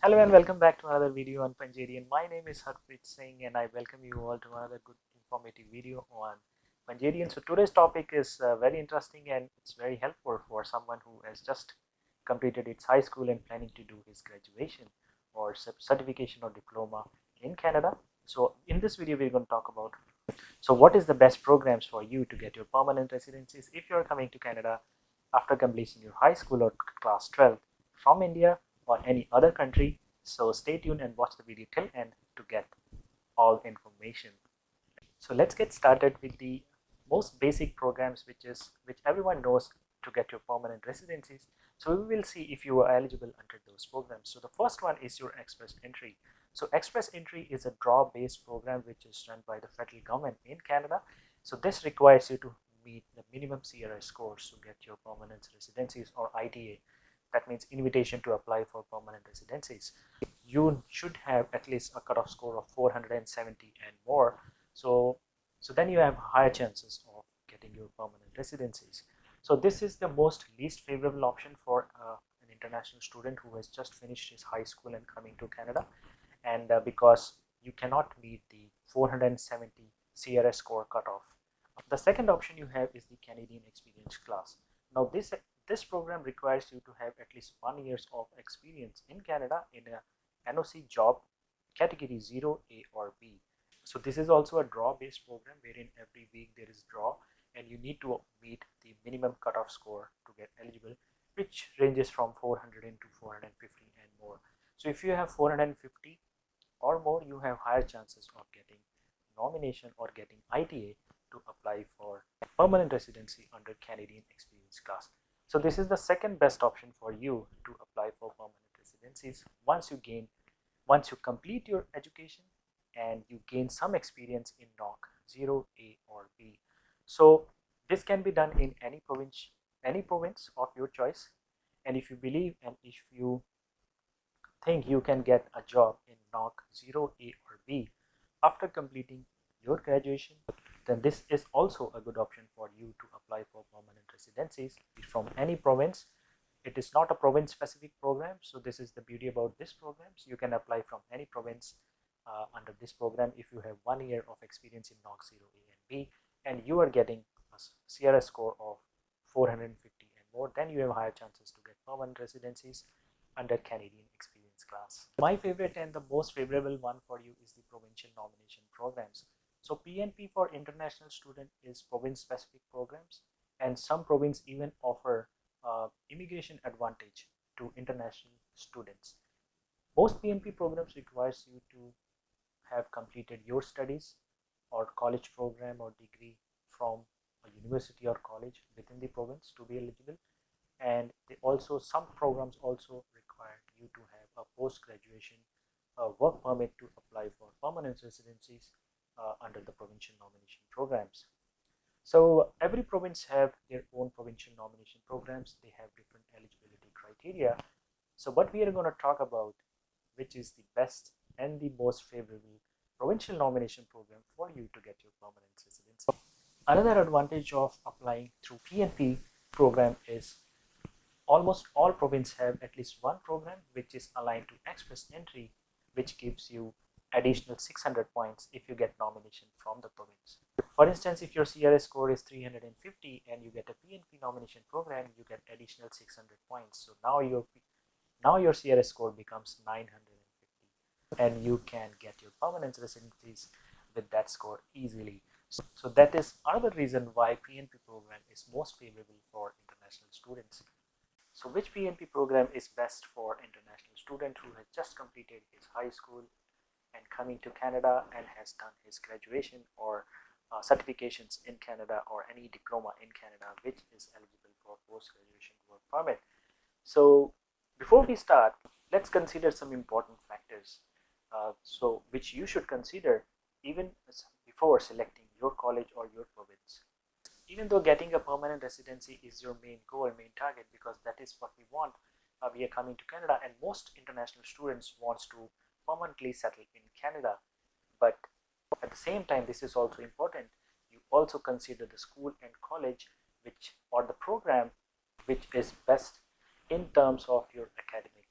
Hello and welcome back to another video on Punjabi. My name is Harpreet Singh and I welcome you all to another good informative video on Punjabi. So today's topic is very interesting and it's very helpful for someone who has just completed its high school and planning to do his graduation or certification or diploma in Canada. So in this video we're going to talk about what is the best programs for you to get your permanent residencies if you're coming to Canada after completing your high school or class 12 from India or any other country. So stay tuned and watch the video till end to get all information. So let's get started with the most basic programs which everyone knows to get your permanent residencies. So we will see if you are eligible under those programs. So the first one is your express entry. So express entry is a draw based program which is run by the federal government in Canada. So this requires you to meet the minimum CRS scores to get your permanent residencies or ITA. That means invitation to apply for permanent residencies. You should have at least a cutoff score of 470 and more. So then you have higher chances of getting your permanent residencies. So this is the most least favorable option for an international student who has just finished his high school and coming to Canada, and because you cannot meet the 470 CRS score cutoff. The second option you have is the Canadian Experience class. Now this program requires you to have at least 1 year of experience in Canada in a NOC job category 0, A or B. So this is also a draw based program wherein every week there is draw and you need to meet the minimum cutoff score to get eligible, which ranges from 400 to 450 and more. So if you have 450 or more, you have higher chances of getting nomination or getting ITA to apply for permanent residency under Canadian Experience class. So this is the second best option for you to apply for permanent residencies once you complete your education and you gain some experience in NOC 0, A or B. So this can be done in any province of your choice. And if you believe and if you think you can get a job in NOC 0, A or B after completing your graduation, then this is also a good option for you to apply for permanent residencies from any province. It is not a province specific program, so this is the beauty about this program. So you can apply from any province under this program if you have 1 year of experience in NOC 0, A and B and you are getting a CRS score of 450 and more, then you have higher chances to get permanent residencies under Canadian Experience class. My favorite and the most favorable one for you is the provincial nomination programs. So PNP for international student is province specific programs, and some province even offer immigration advantage to international students. Most PNP programs requires you to have completed your studies or college program or degree from a university or college within the province to be eligible, and some programs also require you to have a post-graduation work permit to apply for permanent residencies under the provincial nomination programs. So every province have their own provincial nomination programs. They have different eligibility criteria. So what we are going to talk about, which is the best and the most favorable provincial nomination program for you to get your permanent residency. Another advantage of applying through PNP program is almost all provinces have at least one program which is aligned to express entry, which gives you additional 600 points if you get nomination from the province. For instance, if your CRS score is 350 and you get a PNP nomination program, you get additional 600 points. So now your CRS score becomes 950 and you can get your permanent residencies with that score easily. So that is another reason why PNP program is most favorable for international students. So which PNP program is best for international student who has just completed his high school and coming to Canada and has done his graduation or certifications in Canada or any diploma in Canada which is eligible for post-graduation work permit. So before we start, let's consider some important factors which you should consider even before selecting your college or your province. Even though getting a permanent residency is your main goal, main target, because that is what we want, we are coming to Canada and most international students wants to permanently settle in Canada. But at the same time, this is also important. You also consider the school and college or the program which is best in terms of your academic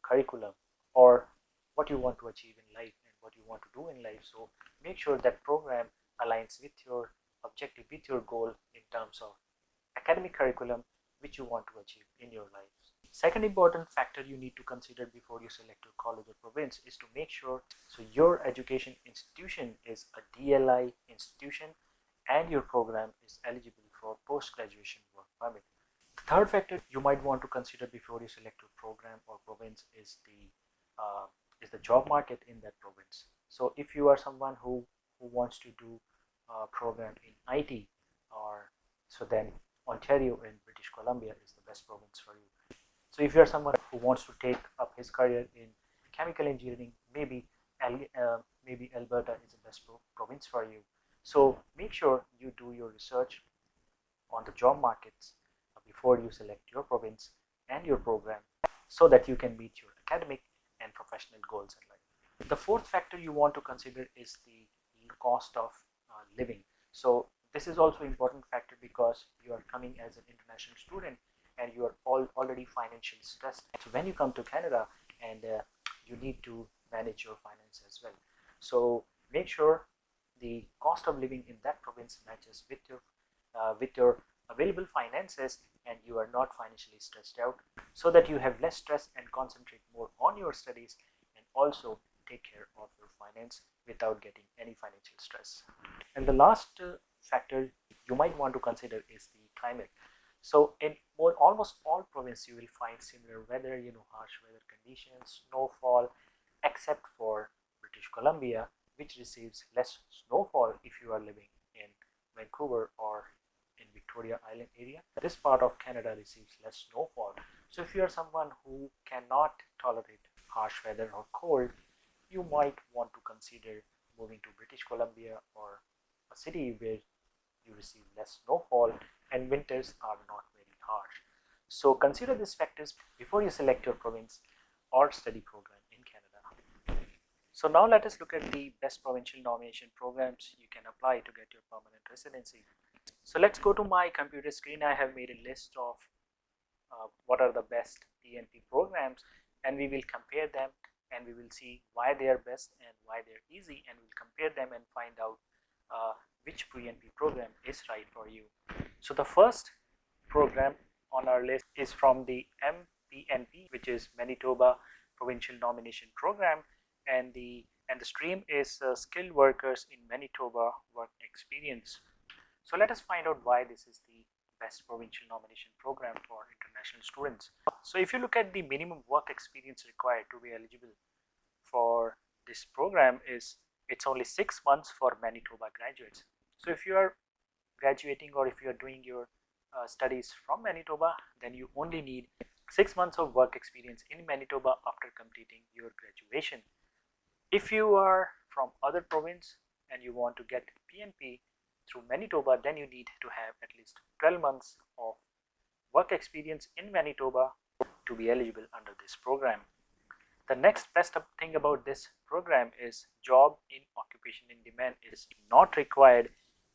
curriculum. or what you want to achieve in life and what you want to do in life. So make sure that program aligns with your objective, with your goal in terms of academic curriculum which you want to achieve in your life. Second important factor you need to consider before you select your college or province is to make sure so your education institution is a DLI institution and your program is eligible for post-graduation work permit. The third factor you might want to consider before you select your program or province is the job market in that province. So if you are someone who wants to do a program in IT, or so then Ontario in British Columbia is the best province for you. So if you are someone who wants to take up his career in chemical engineering, maybe Alberta is the best province for you. So make sure you do your research on the job markets before you select your province and your program so that you can meet your academic and professional goals in life. The fourth factor you want to consider is the cost of living. So this is also important factor because you are coming as an international student and you are already financially stressed. So when you come to Canada and you need to manage your finance as well. So make sure the cost of living in that province matches with your available finances and you are not financially stressed out, so that you have less stress and concentrate more on your studies and also take care of your finance without getting any financial stress. And the last factor you might want to consider is the climate. So in almost all provinces you will find similar weather, harsh weather conditions, snowfall, except for British Columbia, which receives less snowfall if you are living in Vancouver or in Victoria Island area. This part of Canada receives less snowfall. So if you are someone who cannot tolerate harsh weather or cold, you might want to consider moving to British Columbia or a city where you receive less snowfall and winters are not very harsh. So consider these factors before you select your province or study program in Canada. So now let us look at the best provincial nomination programs you can apply to get your permanent residency. So let's go to my computer screen. I have made a list of what are the best PNP programs, and we will compare them and we will see why they are best and why they are easy, and we'll compare them and find out which PNP program is right for you. So the first program on our list is from the MPNP, which is Manitoba Provincial Nomination Program, and the stream is skilled workers in Manitoba work experience. So let us find out why this is the best provincial nomination program for international students. So if you look at the minimum work experience required to be eligible for this program, it's only 6 months for Manitoba graduates. So if you are graduating or if you are doing your studies from Manitoba, then you only need 6 months of work experience in Manitoba after completing your graduation. If you are from other province and you want to get PNP through Manitoba, then you need to have at least 12 months of work experience in Manitoba to be eligible under this program. The next best thing about this program is job in occupation in demand is not required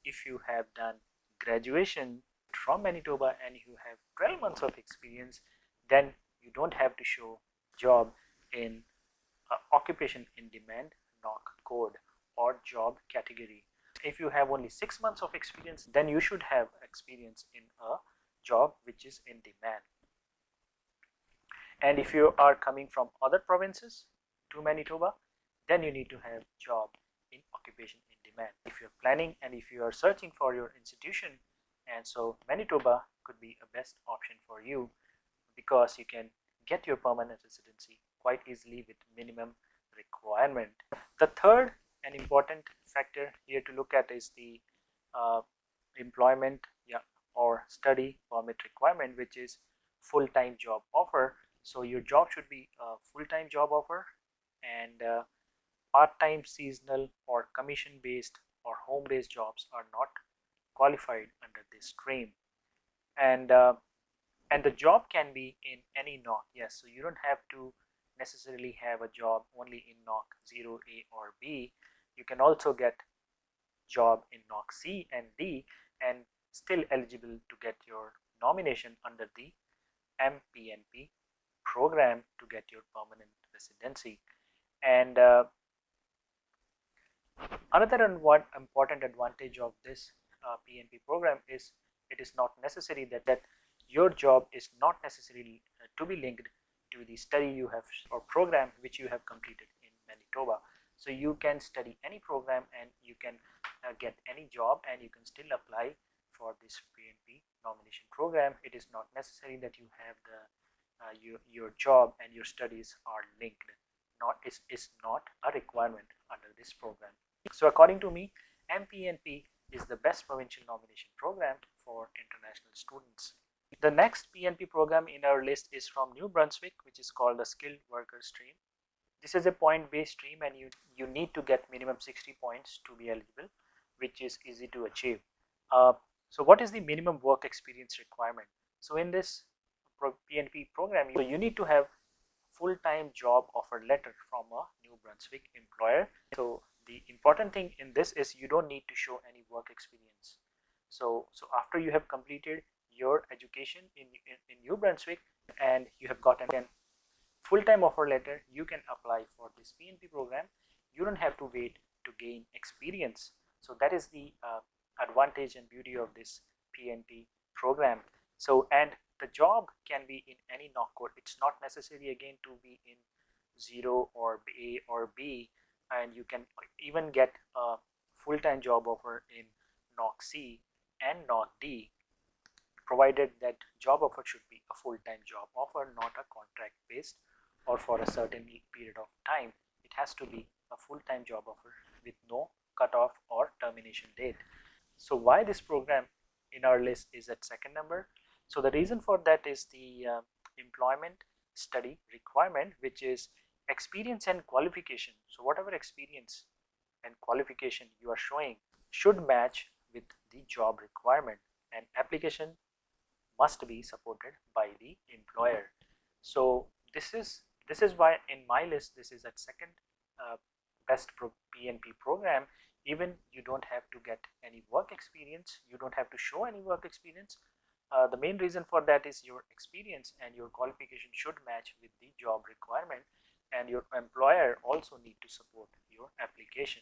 if you have done graduation from Manitoba and you have 12 months of experience. Then you don't have to show job in occupation in demand NOC code or job category. If you have only 6 months of experience, then you should have experience in a job which is in demand. And if you are coming from other provinces to Manitoba, then you need to have job in occupation in demand. If you're planning and if you are searching for your institution, and so Manitoba could be a best option for you because you can get your permanent residency quite easily with minimum requirement. The third and important factor here to look at is the employment or study permit requirement, which is full-time job offer. So your job should be a full-time job offer, and part-time, seasonal or commission-based or home-based jobs are not qualified under this stream. And the job can be in any NOC. Yes, so you don't have to necessarily have a job only in NOC 0A or B. You can also get job in NOC C and D and still eligible to get your nomination under the MPNP program to get your permanent residency. And another one important advantage of this PNP program is it is not necessary that your job is not necessarily to be linked to the study you have or program which you have completed in Manitoba. So you can study any program and you can get any job and you can still apply for this PNP nomination program. It is not necessary that you have the your job and your studies are linked. Not is not a requirement under this program. So according to me, MPNP is the best provincial nomination program for international students. The next PNP program in our list is from New Brunswick, which is called the Skilled Worker Stream. This is a point-based stream and you need to get minimum 60 points to be eligible, which is easy to achieve. So what is the minimum work experience requirement? So in this PNP program, you need to have full-time job offer letter from a New Brunswick employer. So the important thing in this is you don't need to show any work experience. So after you have completed your education in New Brunswick and you have gotten a full-time offer letter, you can apply for this PNP program. You don't have to wait to gain experience. So that is the advantage and beauty of this PNP program. So and the job can be in any NOC code. It's not necessary again to be in 0 or A or B, and you can even get a full-time job offer in NOC C and NOC D, provided that job offer should be a full-time job offer, not a contract based or for a certain period of time. It has to be a full-time job offer with no cutoff or termination date. So why this program in our list is at second number? So the reason for that is the employment study requirement, which is experience and qualification. So whatever experience and qualification you are showing should match with the job requirement, and application must be supported by the employer. So this is why in my list this is at second uh, best PNP program. Even you don't have to get any work experience, you don't have to show any work experience. The main reason for that is your experience and your qualification should match with the job requirement, and your employer also need to support your application.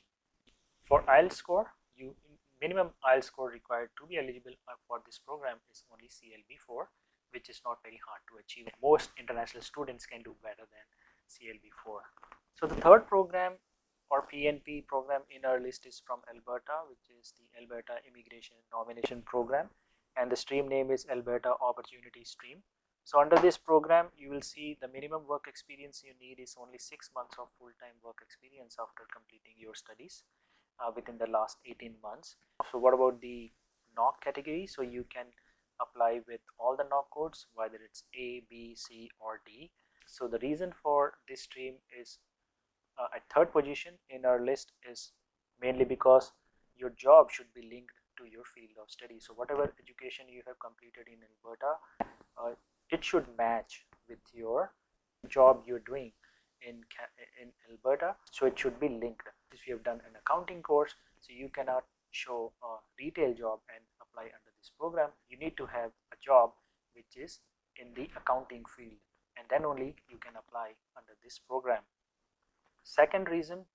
For IELTS score, you minimum IELTS score required to be eligible for this program is only CLB4, which is not very hard to achieve. Most international students can do better than CLB4. So the third program or PNP program in our list is from Alberta, which is the Alberta Immigration Nomination Program, and the stream name is Alberta Opportunity Stream. So under this program, you will see the minimum work experience you need is only 6 months of full-time work experience after completing your studies within the last 18 months. So what about the NOC category? So you can apply with all the NOC codes, whether it's A, B, C or D. So the reason for this stream is at third position in our list is mainly because your job should be linked to your field of study. So whatever education you have completed in Alberta, it should match with your job you're doing in Alberta. So it should be linked. If you have done an accounting course, so you cannot show a retail job and apply under this program. You need to have a job which is in the accounting field, and then only you can apply under this program. Second reason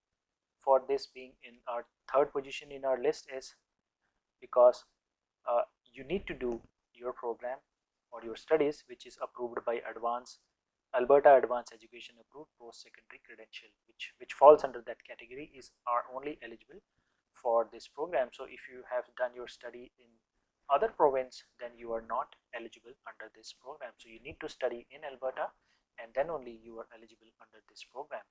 for this being in our third position in our list is because you need to do your program or your studies which is approved by Alberta Advanced Education Approved Post-Secondary Credential, which falls under that category, are only eligible for this program. So if you have done your study in other province, then you are not eligible under this program. So you need to study in Alberta and then only you are eligible under this program.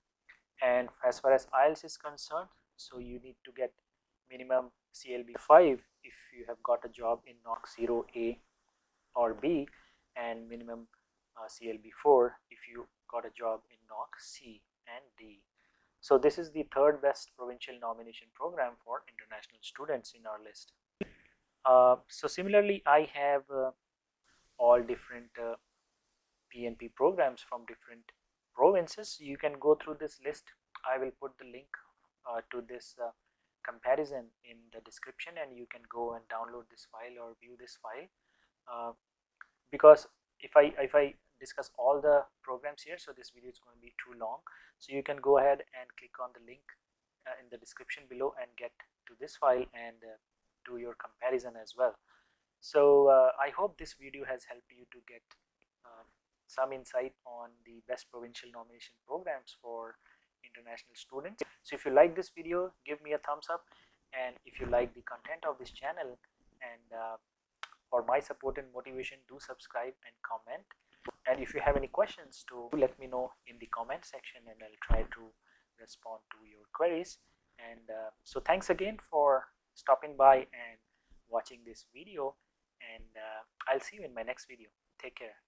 And as far as IELTS is concerned, so you need to get minimum CLB5 if you have got a job in NOC 0A or B, and minimum CLB4 if you got a job in NOC C and D. So this is the third best provincial nomination program for international students in our list. So similarly, I have all different PNP programs from different provinces. You can go through this list. I will put the link to this comparison in the description, and you can go and download this file or view this file. Because if I discuss all the programs here, so this video is going to be too long. So you can go ahead and click on the link in the description below and get to this file and do your comparison as well. So I hope this video has helped you to get some insight on the best provincial nomination programs for international students. So if you like this video, give me a thumbs up, and if you like the content of this channel, and for my support and motivation, do subscribe and comment. And if you have any questions, to let me know in the comment section, and I'll try to respond to your queries. And so thanks again for stopping by and watching this video, and I'll see you in my next video. Take care.